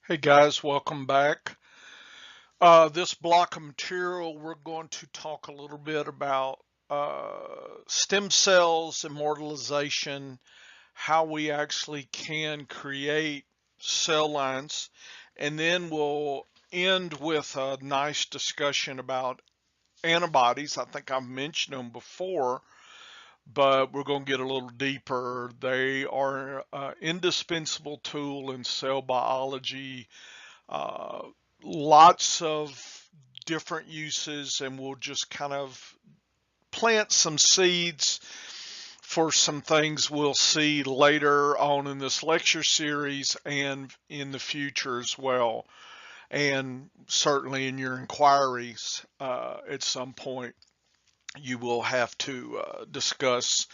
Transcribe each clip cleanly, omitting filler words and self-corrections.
Hey guys, welcome back. This block of material, we're going to talk a little bit about stem cells, immortalization, how we actually can create cell lines, and then we'll end with a nice discussion about antibodies. I think I've mentioned them before, but we're going to get a little deeper. They are an indispensable tool in cell biology, uh, lots of different uses, and we'll just kind of plant some seeds for some things we'll see later on in this lecture series and in the future as well, and certainly in your inquiries at some point you will have to discuss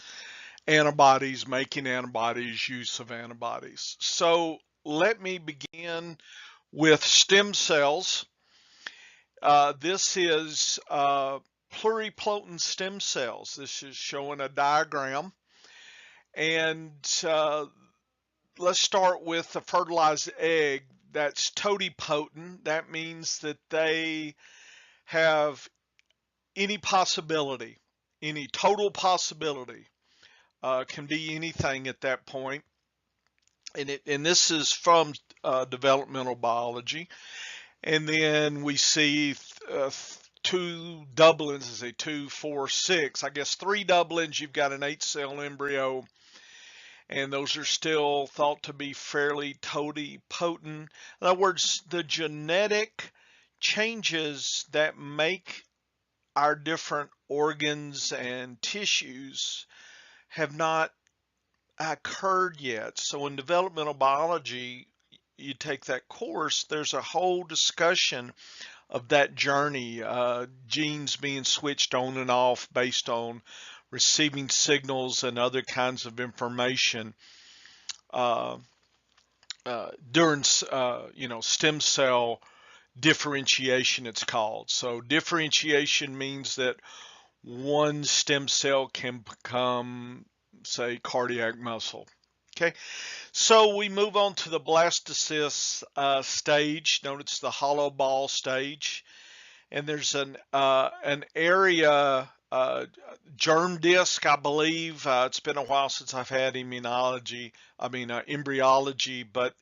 antibodies, making antibodies, use of antibodies. So let me begin with stem cells. This is pluripotent stem cells. This is showing a diagram. And let's start with the fertilized egg. That's totipotent. That means that they have any possibility, any total possibility. Can be anything at that point. And this is from developmental biology. And then we see two doublings, is a 2, 4, 6. I guess three doublings, you've got an 8-cell embryo, and those are still thought to be fairly totipotent. In other words, the genetic changes that make our different organs and tissues have not occurred yet. So in developmental biology, you take that course, there's a whole discussion of that journey, genes being switched on and off based on receiving signals and other kinds of information uh, during, stem cell differentiation, it's called. So differentiation means that one stem cell can become, say, cardiac muscle. Okay, so we move on to the blastocyst stage. Notice the hollow ball stage, and there's an area, germ disc, I believe. It's been a while since I've had embryology, but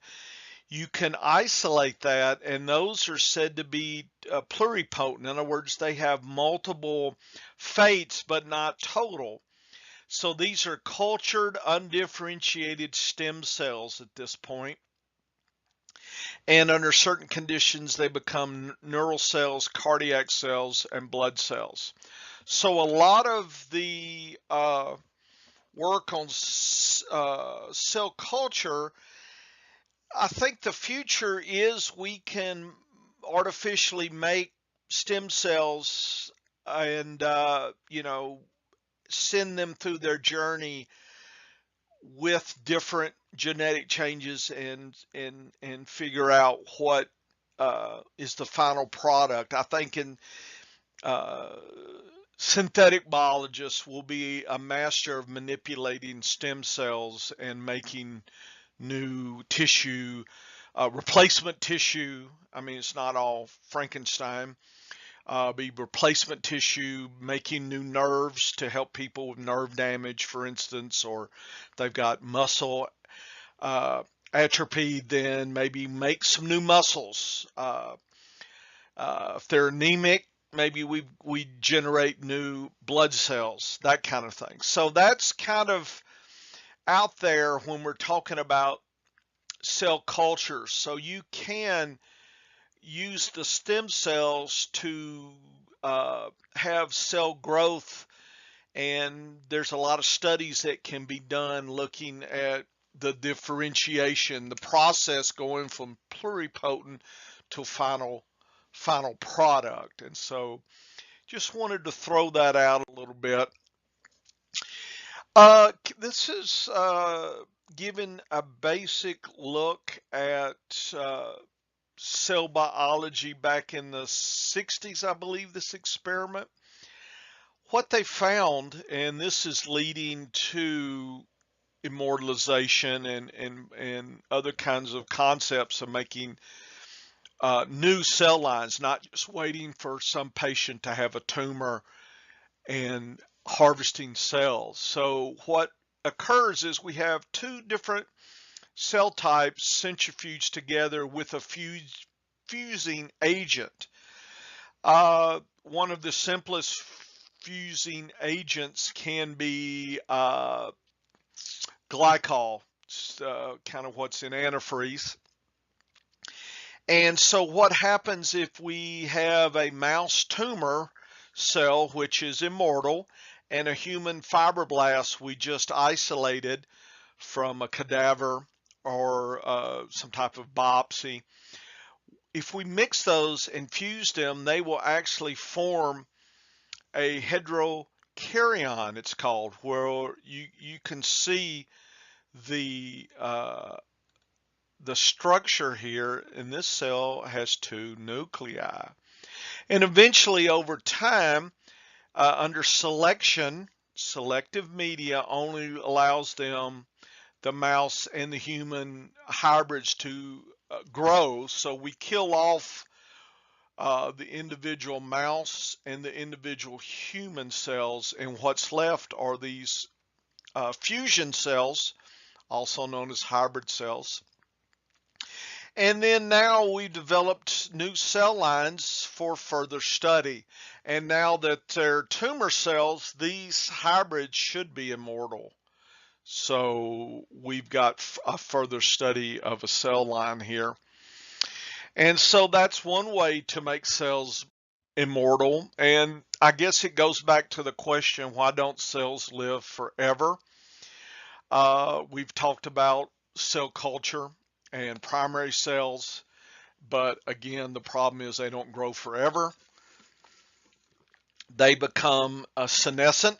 you can isolate that, and those are said to be pluripotent. In other words, they have multiple fates, but not total. So these are cultured, undifferentiated stem cells at this point. And under certain conditions, they become neural cells, cardiac cells, and blood cells. So a lot of the work on cell culture, I think the future is we can artificially make stem cells and, send them through their journey with different genetic changes and figure out what is the final product. I think in uh, synthetic biologists will be a master of manipulating stem cells and making new tissue, replacement tissue. I mean, it's not all Frankenstein. Be replacement tissue, making new nerves to help people with nerve damage, for instance, or they've got muscle atrophy, then maybe make some new muscles. If they're anemic, maybe we generate new blood cells, that kind of thing. So that's kind of out there when we're talking about cell culture. So you can use the stem cells to have cell growth, and there's a lot of studies that can be done looking at the differentiation, the process going from pluripotent to final product. And so just wanted to throw that out a little bit. This is giving a basic look at cell biology back in the 60s, I believe, this experiment. What they found, and this is leading to immortalization and other kinds of concepts of making new cell lines, not just waiting for some patient to have a tumor and harvesting cells. So what occurs is we have two different cell types centrifuged together with a fusing agent. One of the simplest fusing agents can be glycol, kind of what's in antifreeze. And so what happens if we have a mouse tumor cell, which is immortal, and a human fibroblast we just isolated from a cadaver or some type of biopsy? If we mix those and fuse them, they will actually form a heterokaryon, it's called, where you can see the structure here in this cell has two nuclei. And eventually over time, under selection, selective media only allows them, the mouse and the human hybrids, to grow. So we kill off the individual mouse and the individual human cells, and what's left are these fusion cells, also known as hybrid cells. And then now we've developed new cell lines for further study. And now that they're tumor cells, these hybrids should be immortal. So we've got a further study of a cell line here. And so that's one way to make cells immortal. And I guess it goes back to the question, why don't cells live forever? We've talked about cell culture and primary cells, but again, the problem is they don't grow forever. They become senescent.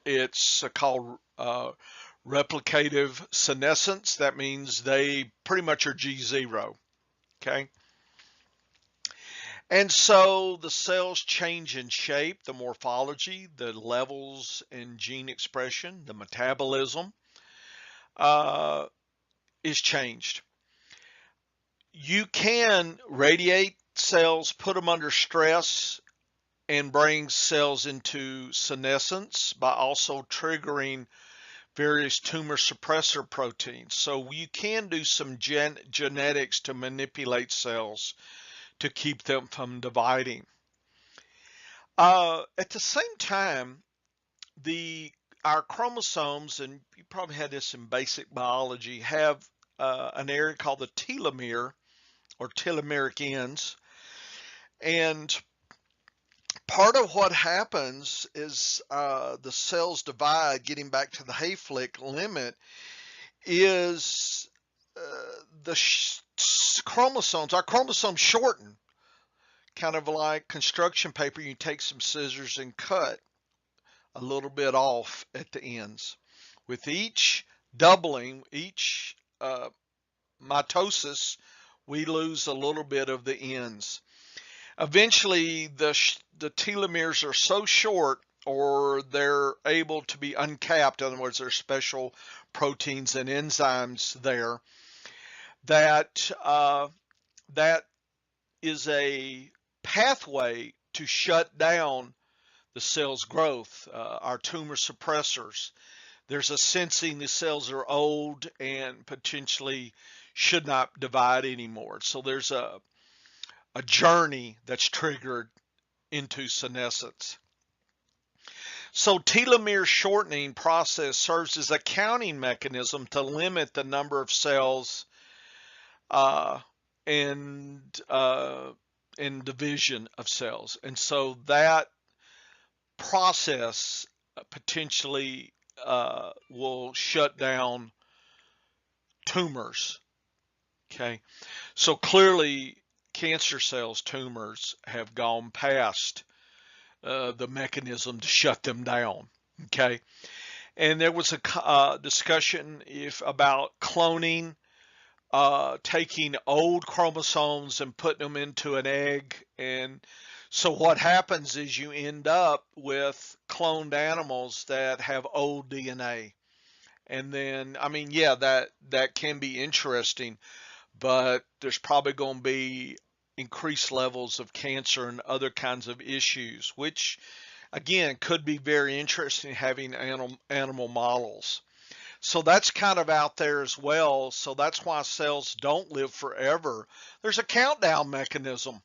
It's called replicative senescence. That means they pretty much are G0, okay? And so the cells change in shape, the morphology, the levels in gene expression, the metabolism is changed. You can radiate cells, put them under stress, and bring cells into senescence by also triggering various tumor suppressor proteins. So you can do some genetics to manipulate cells to keep them from dividing. At the same time, our chromosomes, and you probably had this in basic biology, have an area called the telomere, or telomeric ends. And part of what happens is the cells divide, getting back to the Hayflick limit, is the chromosomes, our chromosomes shorten, kind of like construction paper. You take some scissors and cut a little bit off at the ends. With each doubling, each mitosis, we lose a little bit of the ends. Eventually, the telomeres are so short, or they're able to be uncapped, in other words, there's special proteins and enzymes there, that that is a pathway to shut down the cell's growth, our tumor suppressors. There's a sensing the cells are old and potentially should not divide anymore. So there's a journey that's triggered into senescence. So telomere shortening process serves as a counting mechanism to limit the number of cells and division of cells. And so that process potentially will shut down tumors. Okay, so clearly cancer cells, tumors, have gone past the mechanism to shut them down. Okay, and there was a discussion about cloning, taking old chromosomes and putting them into an egg. And so what happens is you end up with cloned animals that have old DNA. And then, I mean, yeah, that can be interesting, but there's probably going to be increased levels of cancer and other kinds of issues, which again could be very interesting having animal models. So that's kind of out there as well. So that's why cells don't live forever. There's a countdown mechanism,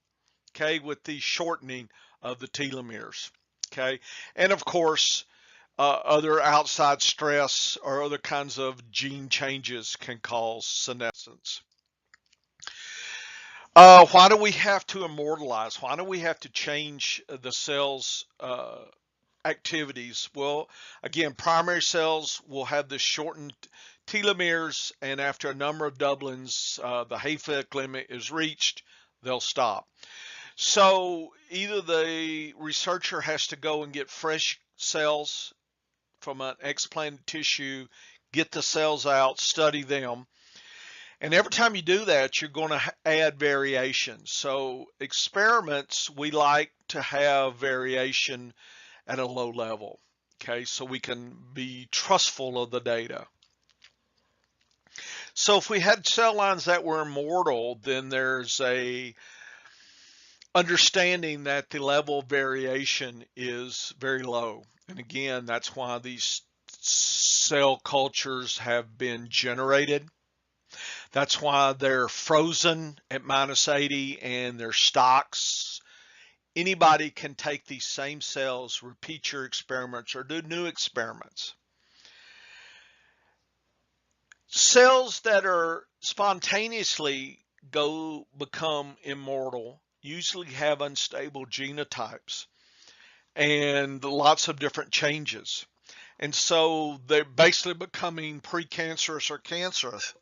okay, with the shortening of the telomeres, okay, and of course, other outside stress or other kinds of gene changes can cause senescence. Why do we have to immortalize? Why do we have to change the cells' activities? Well, again, primary cells will have the shortened telomeres, and after a number of doublings, the Hayflick limit is reached, they'll stop. So either the researcher has to go and get fresh cells from an explanted tissue, get the cells out, study them. And every time you do that, you're going to add variation. So experiments, we like to have variation at a low level, okay, so we can be trustful of the data. So if we had cell lines that were immortal, then there's a understanding that the level of variation is very low. And again, that's why these cell cultures have been generated. That's why they're frozen at -80 and they're stocks. Anybody can take these same cells, repeat your experiments, or do new experiments. Cells that are spontaneously become immortal usually have unstable genotypes and lots of different changes. And so they're basically becoming precancerous or cancerous.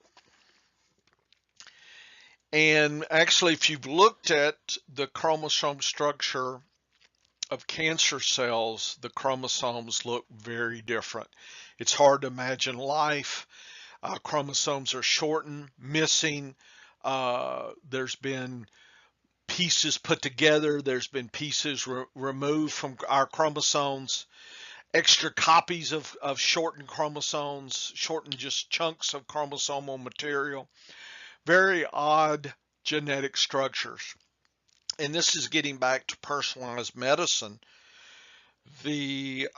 And actually, if you've looked at the chromosome structure of cancer cells, the chromosomes look very different. It's hard to imagine life. Chromosomes are shortened, missing. There's been pieces put together. There's been pieces removed from our chromosomes. Extra copies of shortened chromosomes, shortened just chunks of chromosomal material. Very odd genetic structures. And this is getting back to personalized medicine. The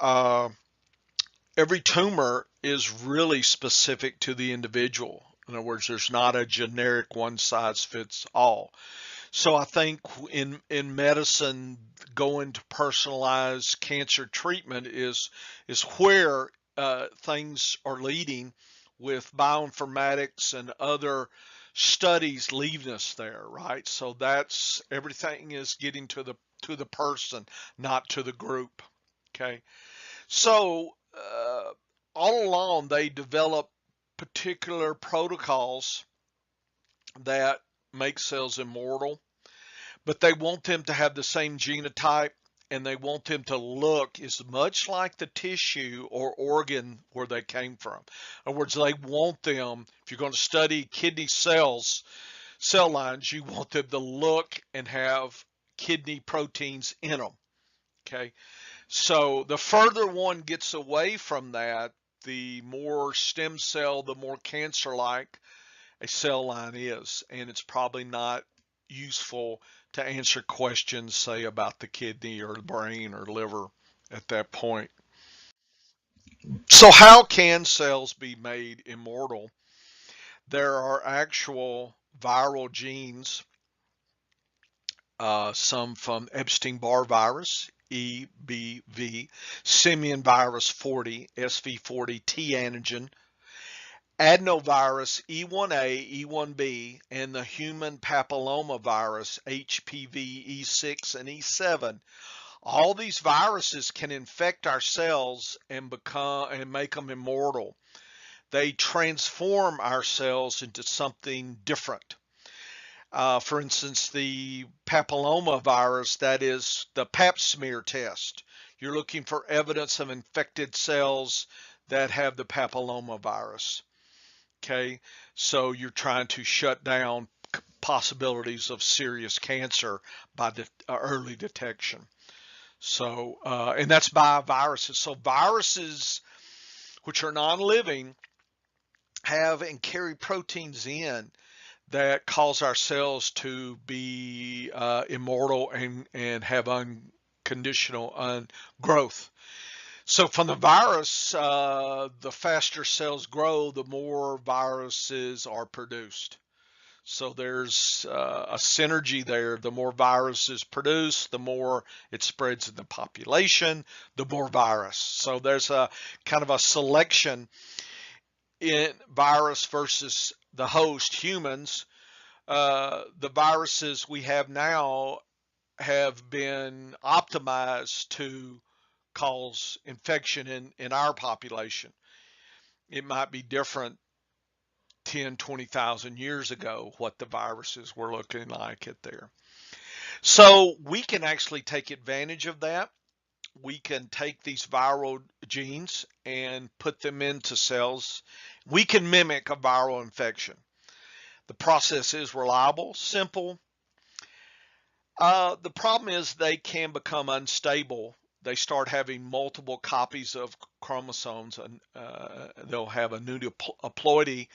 every tumor is really specific to the individual. In other words, there's not a generic one size fits all. So I think in medicine, going to personalized cancer treatment is where things are leading, with bioinformatics and other studies leaving us there, right? So that's everything is getting to the person, not to the group. Okay, so all along they develop particular protocols that make cells immortal, but they want them to have the same genotype, and they want them to look as much like the tissue or organ where they came from. In other words, they want them, if you're going to study kidney cells, cell lines, you want them to look and have kidney proteins in them. Okay, so the further one gets away from that, the more stem cell, the more cancer-like a cell line is, and it's probably not useful to answer questions, say, about the kidney or the brain or liver at that point. So how can cells be made immortal? There are actual viral genes, some from Epstein-Barr virus, EBV, simian virus 40, SV40, T antigen, adenovirus E1A, E1B, and the human papillomavirus HPV E6 and E7. All these viruses can infect our cells and make them immortal. They transform our cells into something different. For instance, the papillomavirus, that is the pap smear test. You're looking for evidence of infected cells that have the papillomavirus. Okay, so you're trying to shut down possibilities of serious cancer by early detection. So, and that's by viruses. So viruses, which are non-living, have and carry proteins in that cause our cells to be immortal and have unconditional growth. So from the virus, the faster cells grow, the more viruses are produced. So there's a synergy there. The more viruses produced, the more it spreads in the population, the more virus. So there's a kind of a selection in virus versus the host, humans. The viruses we have now have been optimized to cause infection in our population. It might be different 10, 20,000 years ago what the viruses were looking like at there. So we can actually take advantage of that. We can take these viral genes and put them into cells. We can mimic a viral infection. The process is reliable, simple. The problem is they can become unstable. They start having multiple copies of chromosomes, and they'll have a aneuploidy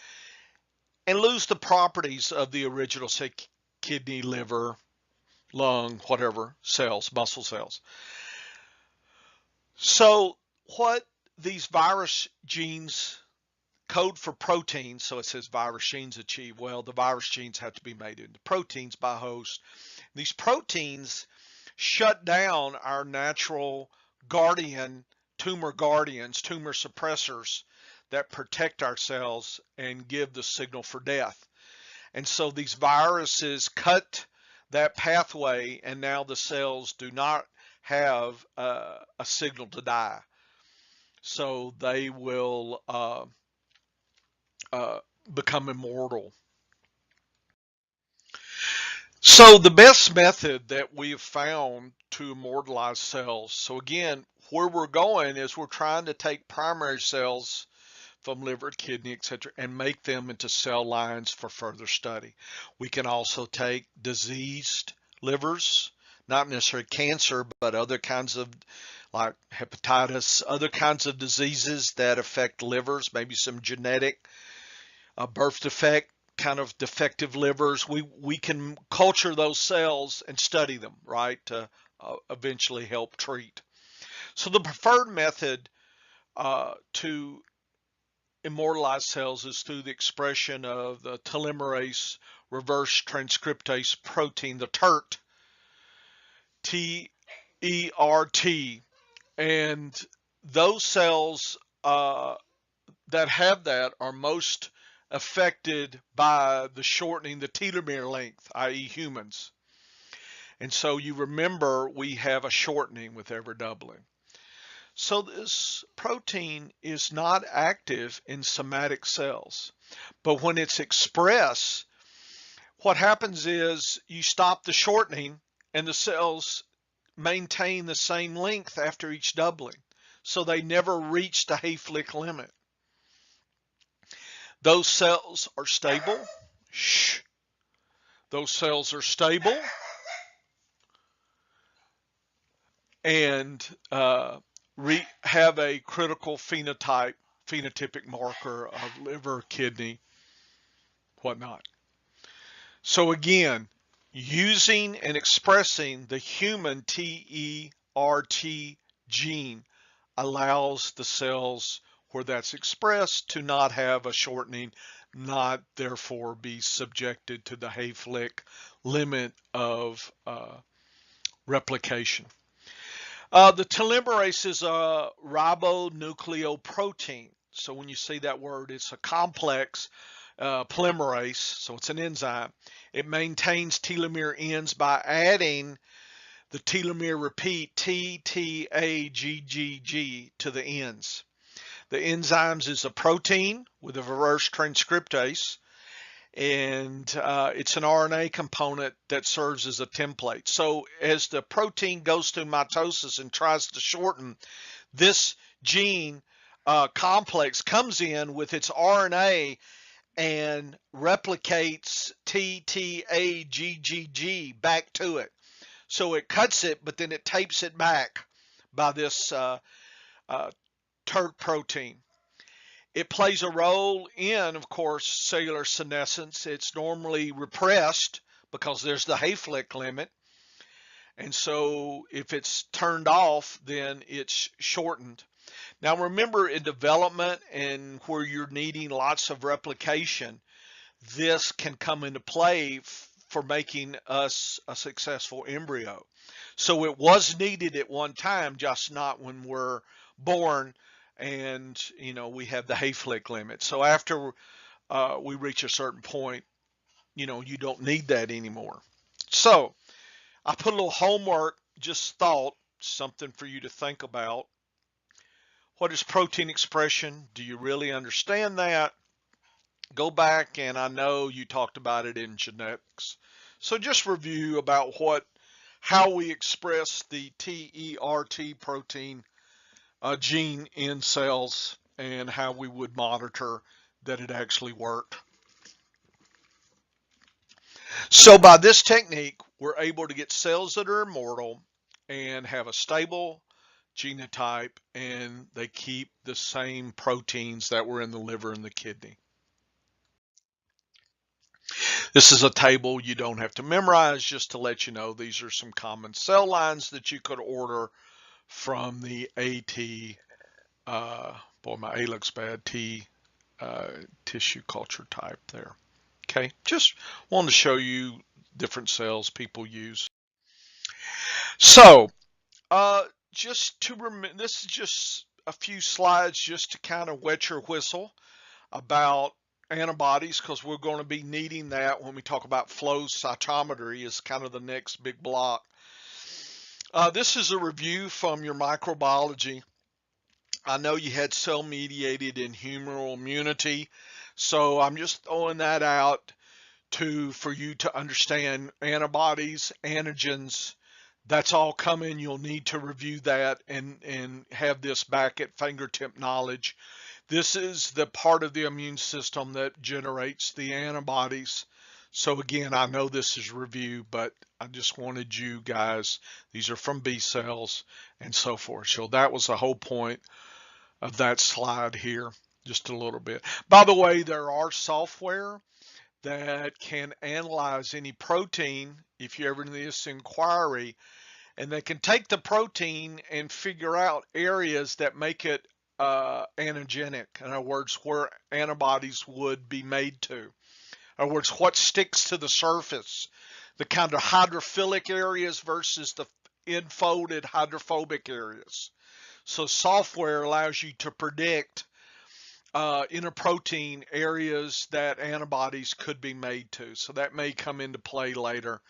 and lose the properties of the original, say, kidney, liver, lung, whatever cells, muscle cells. So what these virus genes code for proteins, so it says virus genes achieve. Well, the virus genes have to be made into proteins by host. These proteins shut down our natural tumor guardians, tumor suppressors that protect our cells and give the signal for death. And so these viruses cut that pathway, and now the cells do not have a signal to die. So they will become immortal. So the best method that we have found to immortalize cells, so again, where we're going is we're trying to take primary cells from liver, kidney, etc., and make them into cell lines for further study. We can also take diseased livers, not necessarily cancer, but other kinds of, like hepatitis, other kinds of diseases that affect livers, maybe some genetic birth defect, kind of defective livers. We can culture those cells and study them, right, to eventually help treat. So the preferred method to immortalize cells is through the expression of the telomerase reverse transcriptase protein, the TERT, T-E-R-T, and those cells that have that are most affected by the shortening the telomere length, i.e. humans. And so you remember we have a shortening with every doubling. So this protein is not active in somatic cells, but when it's expressed, what happens is you stop the shortening and the cells maintain the same length after each doubling. So they never reach the Hayflick limit. Those cells are stable. Shh. Those cells are stable and have a critical phenotypic marker of liver, kidney, whatnot. So again, using and expressing the human TERT gene allows the cells where that's expressed to not have a shortening, not therefore be subjected to the Hayflick limit of replication. The telomerase is a ribonucleoprotein. So when you see that word, it's a complex polymerase, so it's an enzyme. It maintains telomere ends by adding the telomere repeat TTAGGG to the ends. The enzymes is a protein with a reverse transcriptase, and it's an RNA component that serves as a template. So as the protein goes through mitosis and tries to shorten, this gene complex comes in with its RNA and replicates TTAGGG back to it. So it cuts it, but then it tapes it back by this TERT protein. It plays a role in, of course, cellular senescence. It's normally repressed because there's the Hayflick limit. And so if it's turned off, then it's shortened. Now remember, in development and where you're needing lots of replication, this can come into play for making us a successful embryo. So it was needed at one time, just not when we're born and we have the Hayflick limit. So after we reach a certain point, you don't need that anymore. So I put a little homework, just thought, something for you to think about. What is protein expression? Do you really understand that? Go back, and I know you talked about it in genetics. So just review about how we express the TERT protein gene in cells and how we would monitor that it actually worked. So by this technique, we're able to get cells that are immortal and have a stable genotype, and they keep the same proteins that were in the liver and the kidney. This is a table you don't have to memorize, just to let you know these are some common cell lines that you could order from the AT, boy, my A looks bad, T tissue culture type there. Okay, just wanted to show you different cells people use. So, just to remember, this is just a few slides just to kind of wet your whistle about antibodies, because we're going to be needing that when we talk about flow cytometry is kind of the next big block. This is a review from your microbiology. I know you had cell-mediated and humoral immunity, so I'm just throwing that out for you to understand antibodies, antigens. That's all coming. You'll need to review that and have this back at fingertip knowledge. This is the part of the immune system that generates the antibodies. So again, I know this is review, but I just wanted you guys, these are from B cells and so forth. So that was the whole point of that slide here, just a little bit. By the way, there are software that can analyze any protein if you ever need this inquiry, and they can take the protein and figure out areas that make it antigenic. In other words, where antibodies would be made to. In other words, what sticks to the surface, the kind of hydrophilic areas versus the enfolded hydrophobic areas. So software allows you to predict in a protein areas that antibodies could be made to. So that may come into play later.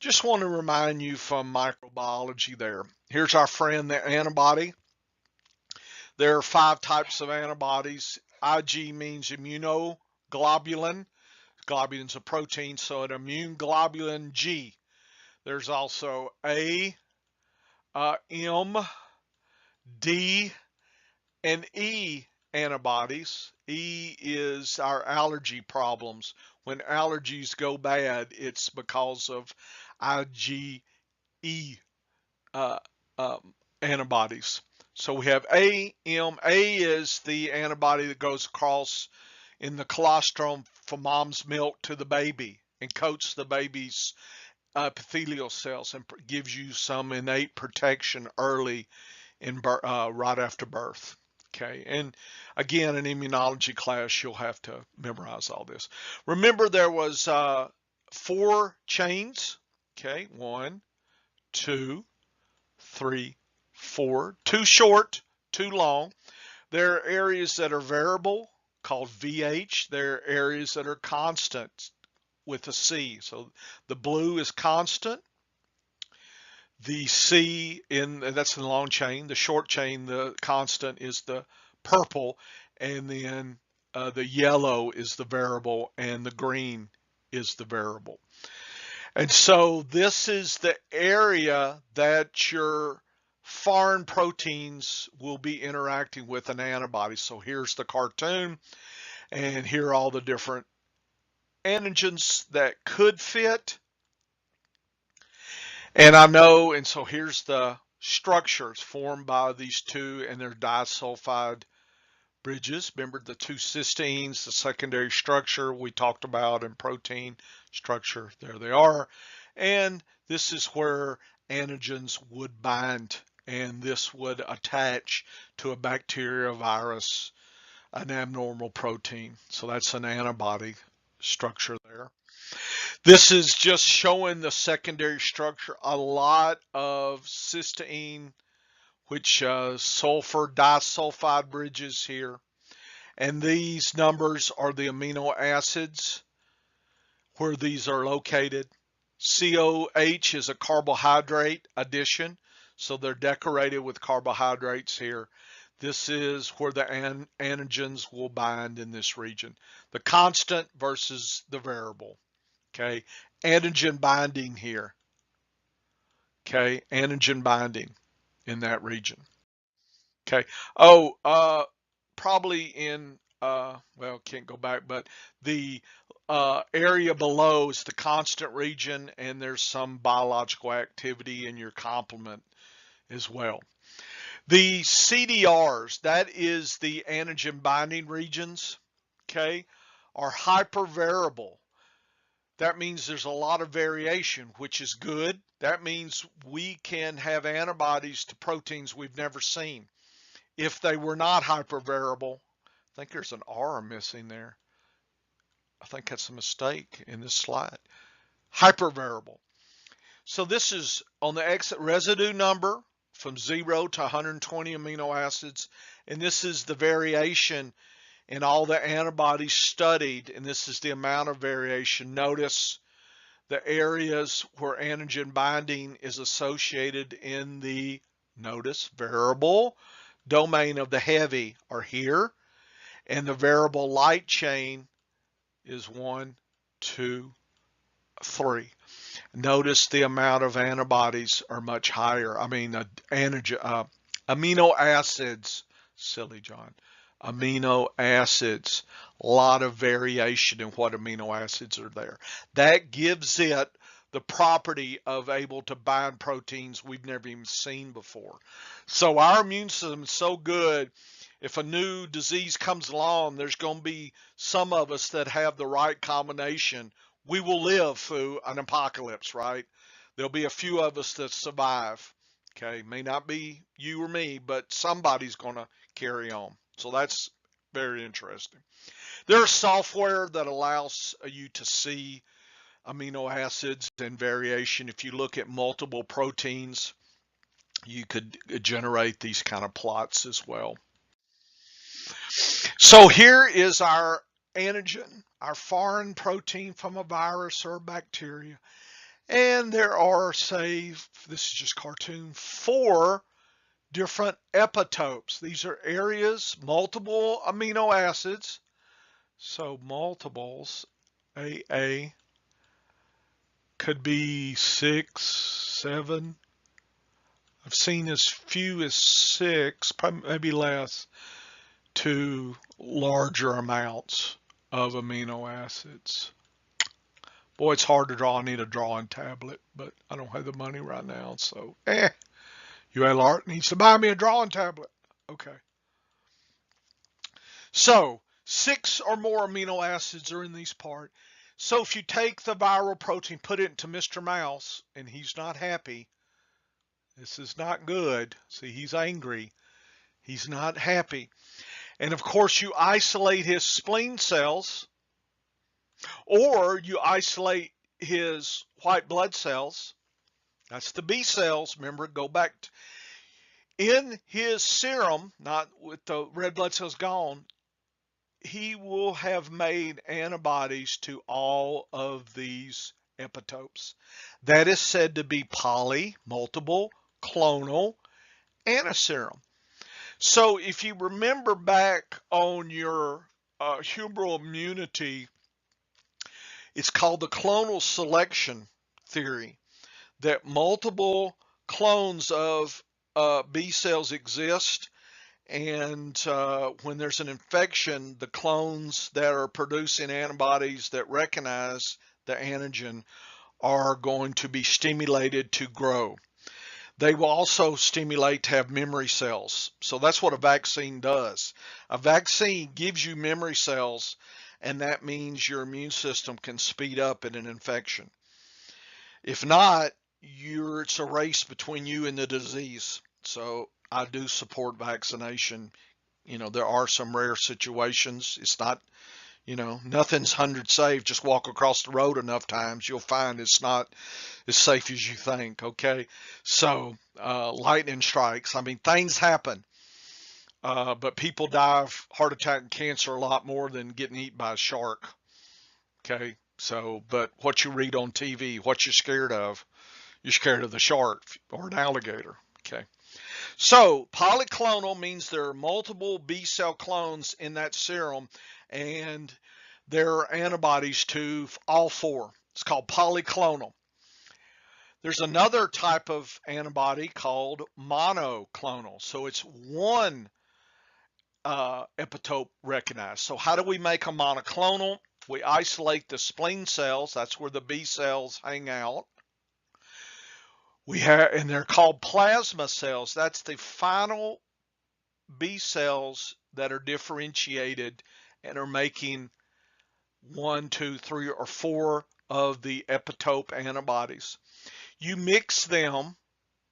Just want to remind you from microbiology there. Here's our friend, the antibody. There are 5 types of antibodies. IG means immunoglobulin. Globulin's a protein, so an immune globulin G. There's also A, M, D, and E antibodies. E is our allergy problems. When allergies go bad, it's because of IgE antibodies. So we have A, M. A is the antibody that goes across in the colostrum from mom's milk to the baby and coats the baby's epithelial cells and gives you some innate protection early in right after birth. Okay, and again, in immunology class, you'll have to memorize all this. Remember, there was 4 chains. Okay, 1, 2, 3, 4. 2 short, 2 long. There are areas that are variable called VH. There are areas that are constant with a C. So the blue is constant. The C that's in the long chain. The short chain, the constant is the purple, and then the yellow is the variable, and the green is the variable. And so this is the area that your foreign proteins will be interacting with an antibody. So here's the cartoon, and here are all the different antigens that could fit. And I know, and so here's the structures formed by these 2 and their disulfide bridges. Remember the two cysteines, the secondary structure we talked about, and protein structure. There they are. And this is where antigens would bind, and this would attach to a bacteria, virus, an abnormal protein. So that's an antibody structure there. This is just showing the secondary structure. A lot of cysteine, which sulfur disulfide bridges here. And these numbers are the amino acids where these are located. COH is a carbohydrate addition, so they're decorated with carbohydrates here. This is where the antigens will bind in this region. The constant versus the variable. Okay, antigen binding here. Okay, antigen binding in that region. Okay. Oh, probably in well, can't go back, but the area below is the constant region, and there's some biological activity in your complement as well. The CDRs, that is the antigen binding regions, okay, are hypervariable. That means there's a lot of variation, which is good. That means we can have antibodies to proteins we've never seen. If they were not hypervariable, I think there's an R missing there. I think that's a mistake in this slide. Hypervariable. So this is on the exit residue number from 0 to 120 amino acids, and this is the variation in all the antibodies studied, and this is the amount of variation. Notice the areas where antigen binding is associated in the, notice, variable domain of the heavy are here, and the variable light chain is 1, 2, 3. Notice the amount of antibodies are much higher. I mean, amino acids, silly John, amino acids, a lot of variation in what amino acids are there. That gives it the property of able to bind proteins we've never even seen before. So our immune system is so good, if a new disease comes along, there's going to be some of us that have the right combination. We will live through an apocalypse, right? There'll be a few of us that survive. Okay, may not be you or me, but somebody's going to carry on. So that's very interesting. There's software that allows you to see amino acids and variation. If you look at multiple proteins, you could generate these kind of plots as well. So here is our antigen, our foreign protein from a virus or a bacteria. And there are, say, this is just cartoon, 4 different epitopes. These are areas, multiple amino acids. So multiples, AA, could be 6, 7. I've seen as few as 6, probably maybe less, to larger amounts of amino acids. Boy, it's hard to draw. I need a drawing tablet, but I don't have the money right now, so UA needs to buy me a drawing tablet. Okay. So 6 or more amino acids are in these parts. So if you take the viral protein, put it into Mr. Mouse, and he's not happy, this is not good. See, he's angry. He's not happy. And of course, you isolate his spleen cells, or you isolate his white blood cells. That's the B cells. Remember, go back in his serum, not with the red blood cells gone. He will have made antibodies to all of these epitopes. That is said to be poly, multiple, clonal antiserum. So if you remember back on your humoral immunity, it's called the clonal selection theory, that multiple clones of B cells exist, and when there's an infection, the clones that are producing antibodies that recognize the antigen are going to be stimulated to grow. They will also stimulate to have memory cells. So that's what a vaccine does. A vaccine gives you memory cells, and that means your immune system can speed up in an infection. If not, it's a race between you and the disease. So I do support vaccination. There are some rare situations. It's not, nothing's 100 safe. Just walk across the road enough times, you'll find it's not as safe as you think. Okay. So, lightning strikes. I mean, things happen. But people die of heart attack and cancer a lot more than getting eaten by a shark. Okay. So, but what you read on TV, what you're scared of, you're scared of the shark or an alligator. Okay. So polyclonal means there are multiple B cell clones in that serum, and there are antibodies to all four. It's called polyclonal. There's another type of antibody called monoclonal. So it's one epitope recognized. So how do we make a monoclonal? We isolate the spleen cells. That's where the B cells hang out. And they're called plasma cells. That's the final B cells that are differentiated and are making 1, 2, 3, or 4 of the epitope antibodies. You mix them,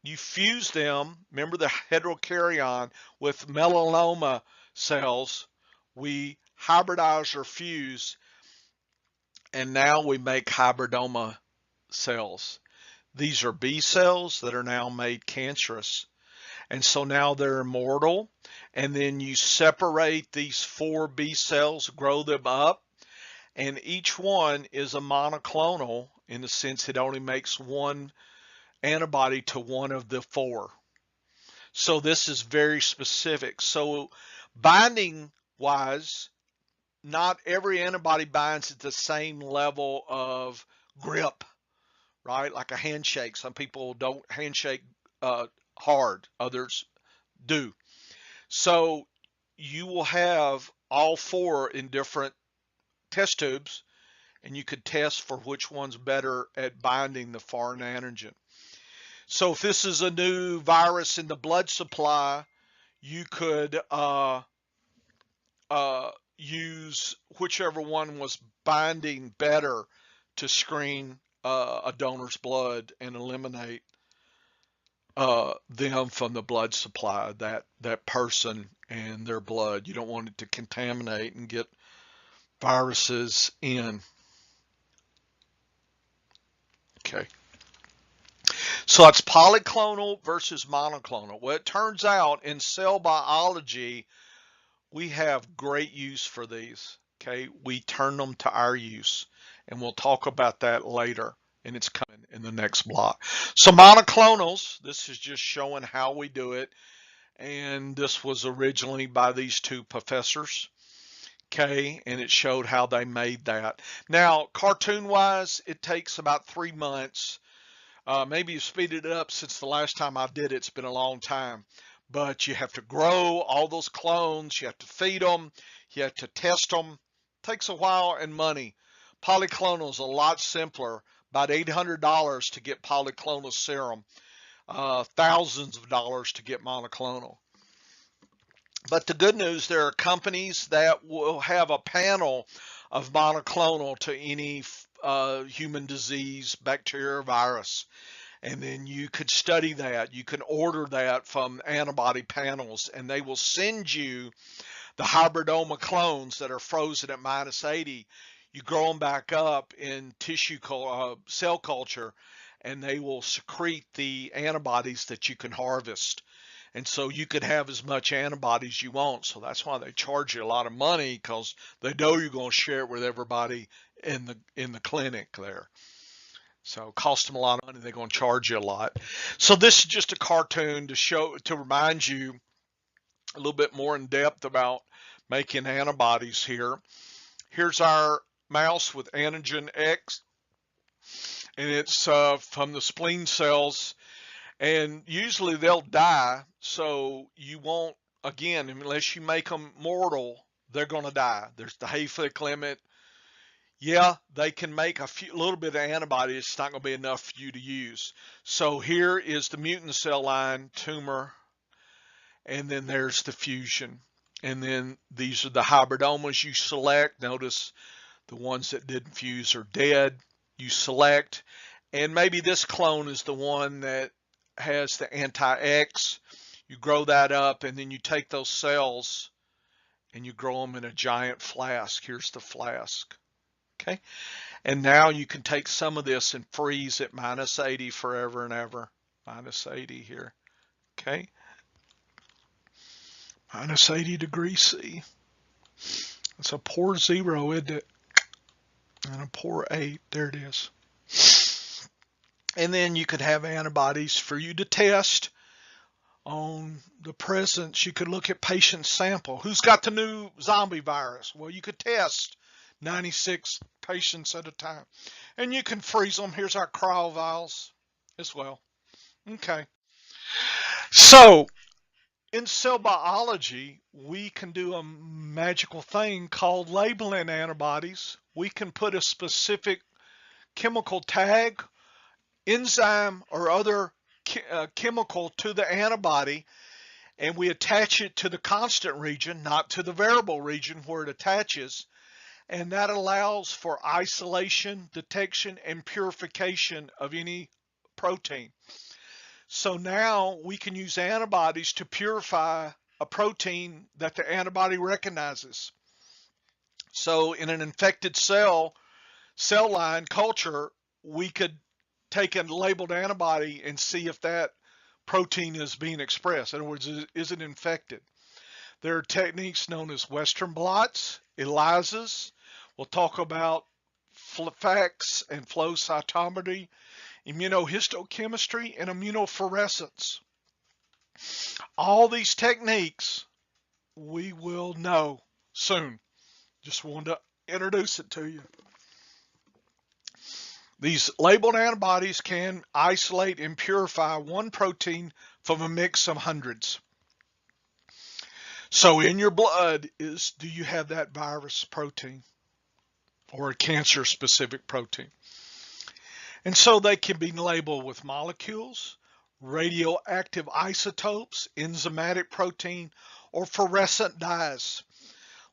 you fuse them, remember the heterokaryon with melanoma cells, we hybridize or fuse, and now we make hybridoma cells. These are B cells that are now made cancerous. And so now they're immortal. And then you separate these 4 B cells, grow them up, and each one is a monoclonal in the sense it only makes one antibody to one of the 4. So this is very specific. So binding wise, not every antibody binds at the same level of grip, right? Like a handshake. Some people don't handshake hard, others do. So you will have all 4 in different test tubes, and you could test for which one's better at binding the foreign antigen. So if this is a new virus in the blood supply, you could use whichever one was binding better to screen a donor's blood and eliminate them from the blood supply, that person and their blood. You don't want it to contaminate and get viruses in. Okay. So that's polyclonal versus monoclonal. Well, it turns out in cell biology, we have great use for these. Okay. We turn them to our use, and we'll talk about that later, and it's coming in the next block. So monoclonals, this is just showing how we do it. And this was originally by these 2 professors. Okay, and it showed how they made that. Now, cartoon wise, it takes about 3 months. Maybe you speeded it up since the last time I did it. It's been a long time. But you have to grow all those clones. You have to feed them. You have to test them. It takes a while and money. Polyclonal is a lot simpler. About $800 to get polyclonal serum. Thousands of dollars to get monoclonal. But the good news, there are companies that will have a panel of monoclonal to any human disease, bacteria, or virus. And then you could study that. You can order that from antibody panels, and they will send you the hybridoma clones that are frozen at -80. You grow them back up in cell culture, and they will secrete the antibodies that you can harvest. And so you could have as much antibodies you want. So that's why they charge you a lot of money, because they know you're going to share it with everybody in the clinic there. So it costs them a lot of money. They're going to charge you a lot. So this is just a cartoon to remind you a little bit more in depth about making antibodies here. Here's our mouse with antigen X, and it's from the spleen cells. And usually they'll die, so you won't, again, unless you make them mortal, they're going to die. There's the Hayflick limit. Yeah, they can make a little bit of antibody. It's not going to be enough for you to use. So here is the mutant cell line, tumor, and then there's the fusion. And then these are the hybridomas you select. Notice the ones that didn't fuse are dead. You select, and maybe this clone is the one that has the anti-X. You grow that up, and then you take those cells and you grow them in a giant flask. Here's the flask. Okay. And now you can take some of this and freeze at -80 forever and ever. -80 here. Okay. -80 degrees C. It's a poor 0, isn't it? And a poor 8. There it is. And then you could have antibodies for you to test on the presence. You could look at patient sample. Who's got the new zombie virus? Well, you could test 96 patients at a time. And you can freeze them. Here's our cryo vials as well. Okay. So in cell biology, we can do a magical thing called labeling antibodies. We can put a specific chemical tag, enzyme, or other chemical to the antibody, and we attach it to the constant region, not to the variable region where it attaches, and that allows for isolation, detection, and purification of any protein. So now we can use antibodies to purify a protein that the antibody recognizes. So in an infected cell line culture, we could take a labeled antibody and see if that protein is being expressed. In other words, is it infected? There are techniques known as Western blots, ELISAs. We'll talk about FACS and flow cytometry, immunohistochemistry, and immunofluorescence. All these techniques we will know soon. Just wanted to introduce it to you. These labeled antibodies can isolate and purify one protein from a mix of hundreds. So in your blood do you have that virus protein or a cancer specific protein? And so they can be labeled with molecules, radioactive isotopes, enzymatic protein, or fluorescent dyes.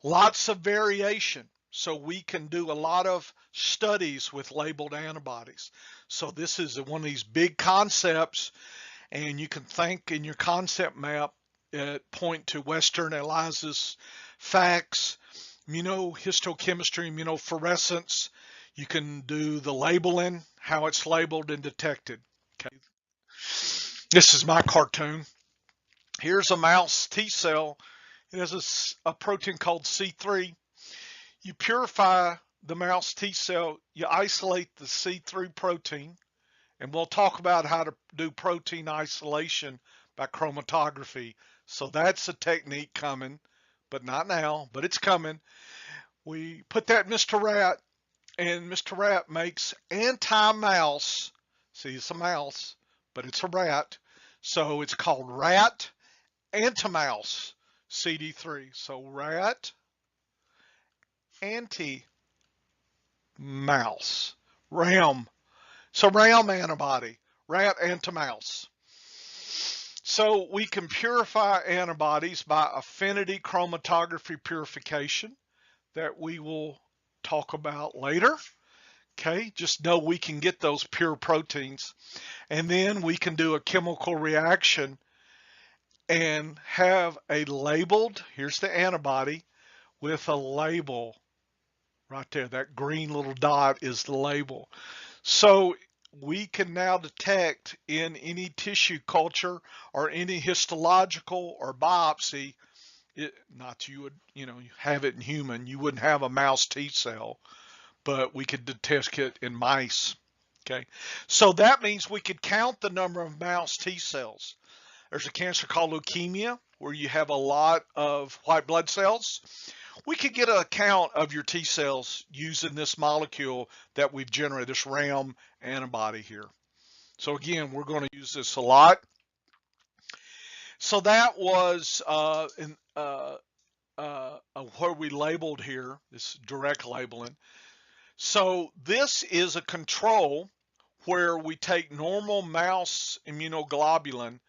Lots of variation. So we can do a lot of studies with labeled antibodies. So this is one of these big concepts, and you can think in your concept map, point to Western ELISAs, FACS, immunohistochemistry, immunofluorescence. You can do the labeling, how it's labeled and detected. Okay. This is my cartoon. Here's a mouse T cell. It has a protein called C3. You purify the mouse T cell, you isolate the C3 protein, and we'll talk about how to do protein isolation by chromatography. So that's a technique coming, but not now, but it's coming. We put that in Mr. Rat, and Mr. Rat makes anti-mouse. See, it's a mouse, but it's a rat. So it's called rat anti-mouse CD3. So rat anti-mouse, RAM. So RAM antibody, rat anti-mouse. So we can purify antibodies by affinity chromatography purification that we will talk about later. Okay, just know we can get those pure proteins, and then we can do a chemical reaction and have a labeled, here's the antibody with a label right there. That green little dot is the label. So we can now detect in any tissue culture or any histological or biopsy, not you would, have it in human. You wouldn't have a mouse T cell, but we could detect it in mice. Okay, so that means we could count the number of mouse T cells. There's a cancer called leukemia where you have a lot of white blood cells. We could get a count of your T cells using this molecule that we've generated, this RAM antibody here. So again, we're going to use this a lot. So that was where we labeled here, this direct labeling. So this is a control where we take normal mouse immunoglobulin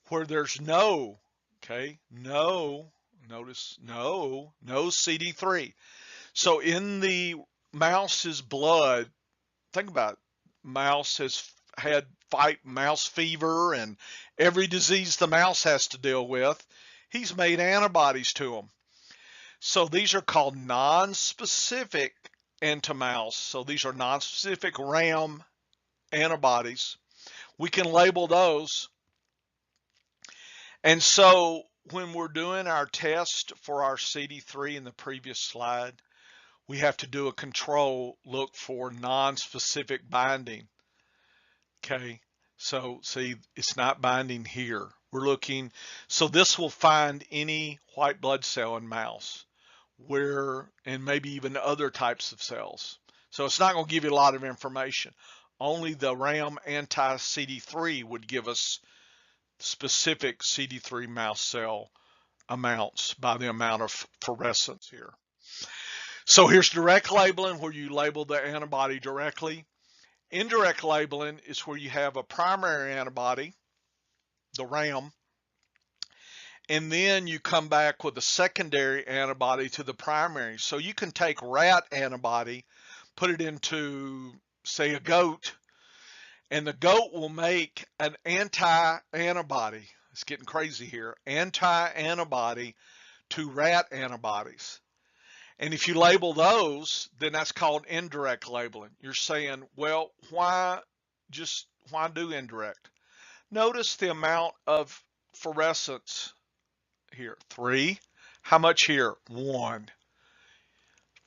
where there's no, okay, no, notice no CD3. So in the mouse's blood, think about it, mouse has had fight mouse fever and every disease the mouse has to deal with. He's made antibodies to them. So these are called non-specific anti-mouse. So these are non-specific RAM antibodies. We can label those. And so when we're doing our test for our CD3 in the previous slide, we have to do a control look for non-specific binding. Okay, so see, it's not binding here. We're looking, so this will find any white blood cell in mouse and maybe even other types of cells. So it's not going to give you a lot of information. Only the RAM anti-CD3 would give us specific CD3 mouse cell amounts by the amount of fluorescence here. So here's direct labeling where you label the antibody directly. Indirect labeling is where you have a primary antibody, the RAM, and then you come back with a secondary antibody to the primary. So you can take rat antibody, put it into, say, a goat, and the goat will make an anti-antibody. It's getting crazy here. Anti-antibody to rat antibodies. And if you label those, then that's called indirect labeling. You're saying, well, why do indirect? Notice the amount of fluorescence here, 3. How much here? 1.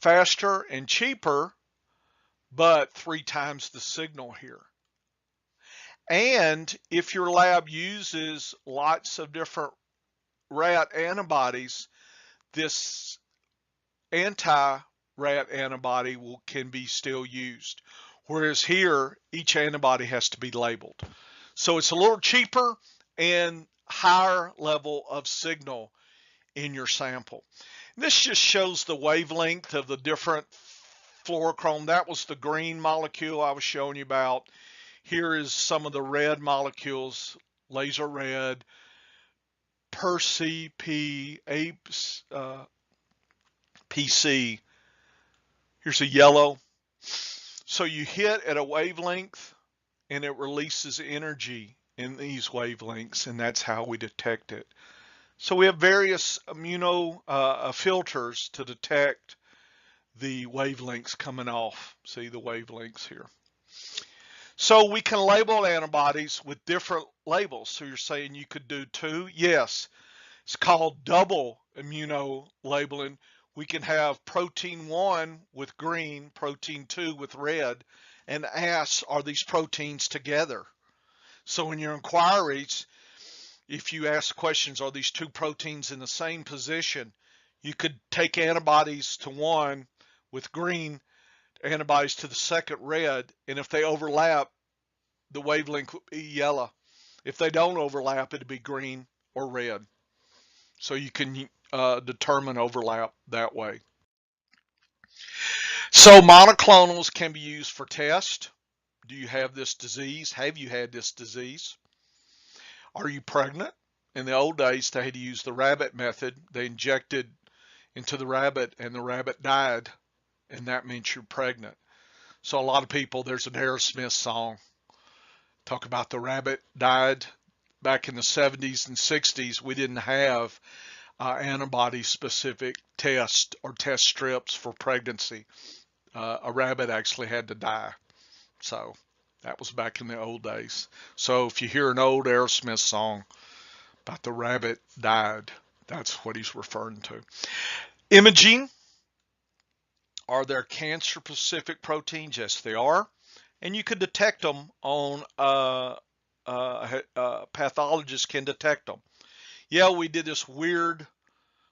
Faster and cheaper, but 3 times the signal here. And if your lab uses lots of different rat antibodies, this anti-rat antibody can be still used. Whereas here, each antibody has to be labeled. So it's a little cheaper and higher level of signal in your sample. This just shows the wavelength of the different fluorochrome. That was the green molecule I was showing you about. Here is some of the red molecules, laser red, PERC, APES, PC. Here's a yellow. So you hit at a wavelength and it releases energy in these wavelengths, and that's how we detect it. So we have various filters to detect the wavelengths coming off. See the wavelengths here. So we can label antibodies with different labels. So you're saying you could do 2? Yes. It's called double immunolabeling. We can have protein 1 with green, protein 2 with red, and ask, are these proteins together? So in your inquiries, if you ask questions, are these 2 proteins in the same position, you could take antibodies to one with green, antibodies to the second red, and if they overlap, the wavelength would be yellow. If they don't overlap, it'd be green or red. So you can determine overlap that way. So monoclonals can be used for test. Do you have this disease? Have you had this disease? Are you pregnant? In the old days, they had to use the rabbit method. They injected into the rabbit and the rabbit died, and that means you're pregnant. So a lot of people, there's an Aerosmith song, talk about the rabbit died. Back in the 70s and 60s, we didn't have antibody-specific test or test strips for pregnancy. A rabbit actually had to die. So that was back in the old days. So if you hear an old Aerosmith song about the rabbit died, that's what he's referring to. Imaging. Are there cancer-specific proteins? Yes, they are. And you can detect them on, pathologists can detect them. Yeah, we did this weird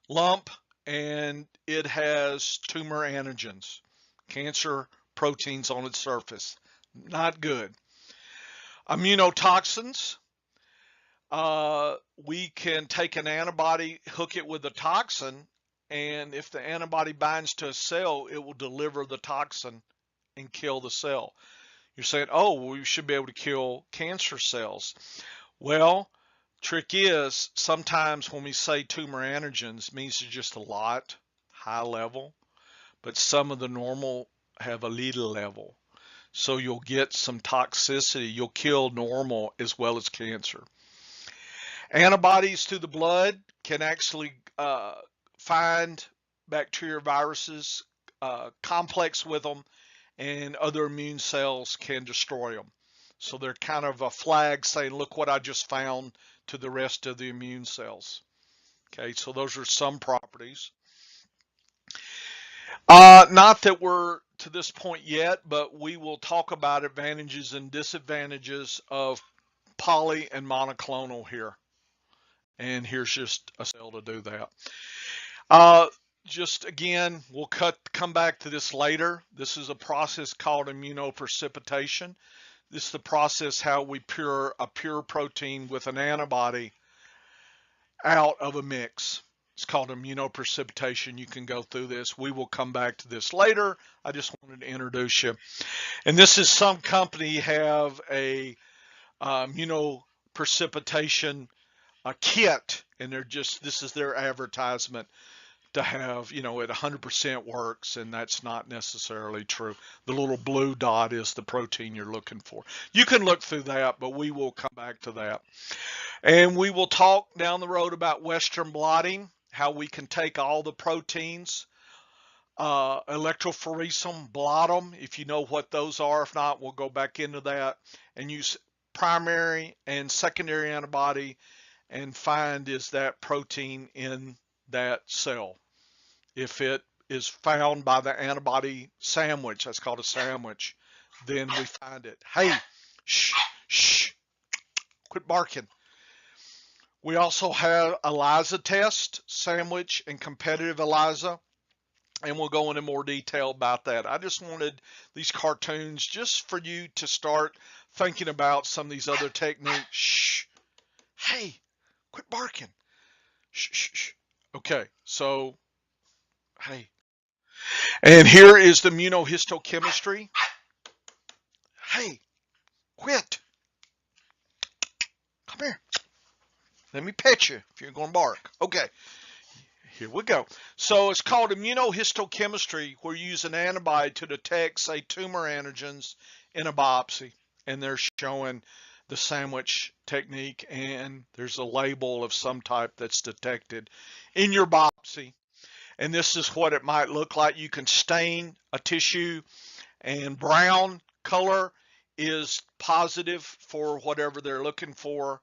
lump and it has tumor antigens, cancer proteins on its surface. Not good. Immunotoxins. We can take an antibody, hook it with a toxin, and if the antibody binds to a cell, it will deliver the toxin and kill the cell. You're saying, oh, well, we should be able to kill cancer cells. Well, trick is sometimes when we say tumor antigens, it means it's just a lot, high level, but some of the normal have a little level. So you'll get some toxicity. You'll kill normal as well as cancer. Antibodies to the blood can actually find bacteria, viruses, complex with them, and other immune cells can destroy them. So they're kind of a flag saying, look what I just found to the rest of the immune cells. Okay, so those are some properties. Not that we're to this point yet, but we will talk about advantages and disadvantages of poly and monoclonal here. And here's just a cell to do that. Just again, we'll come back to this later. This is a process called immunoprecipitation. This is the process how we pure a pure protein with an antibody out of a mix. It's called immunoprecipitation. You can go through this. We will come back to this later. I just wanted to introduce you. And this is some company have a immunoprecipitation kit, and they're just, this is their advertisement to have, you know, it 100% works, and that's not necessarily true. The little blue dot is the protein you're looking for. You can look through that, but we will come back to that. And we will talk down the road about Western blotting, how we can take all the proteins, electrophoresis them, blot them, if you know what those are. If not, we'll go back into that and use primary and secondary antibody and find is that protein in that cell. If it is found by the antibody sandwich, that's called a sandwich, then we find it. Hey, shh, quit barking. We also have ELISA test, sandwich, and competitive ELISA, and we'll go into more detail about that. I just wanted these cartoons just for you to start thinking about some of these other techniques. Shh, hey, quit barking. Shh. Okay, so, hey. And here is the immunohistochemistry. Hey, quit. Come here. Let me pet you if you're going to bark. Okay, here we go. So it's called immunohistochemistry, where you use an antibody to detect, say, tumor antigens in a biopsy. And they're showing the sandwich technique, and there's a label of some type that's detected in your biopsy. And this is what it might look like. You can stain a tissue, and brown color is positive for whatever they're looking for.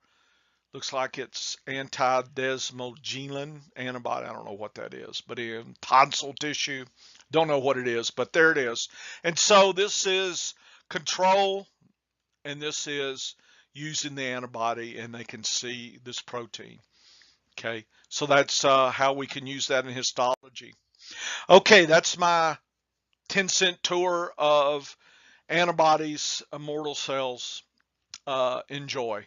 Looks like it's anti-desmoglein antibody. I don't know what that is, but in tonsil tissue, don't know what it is, but there it is. And so this is control, and this is using the antibody, and they can see this protein. Okay, so that's how we can use that in histology. Okay, that's my 10-cent tour of antibodies, immortal cells. Enjoy.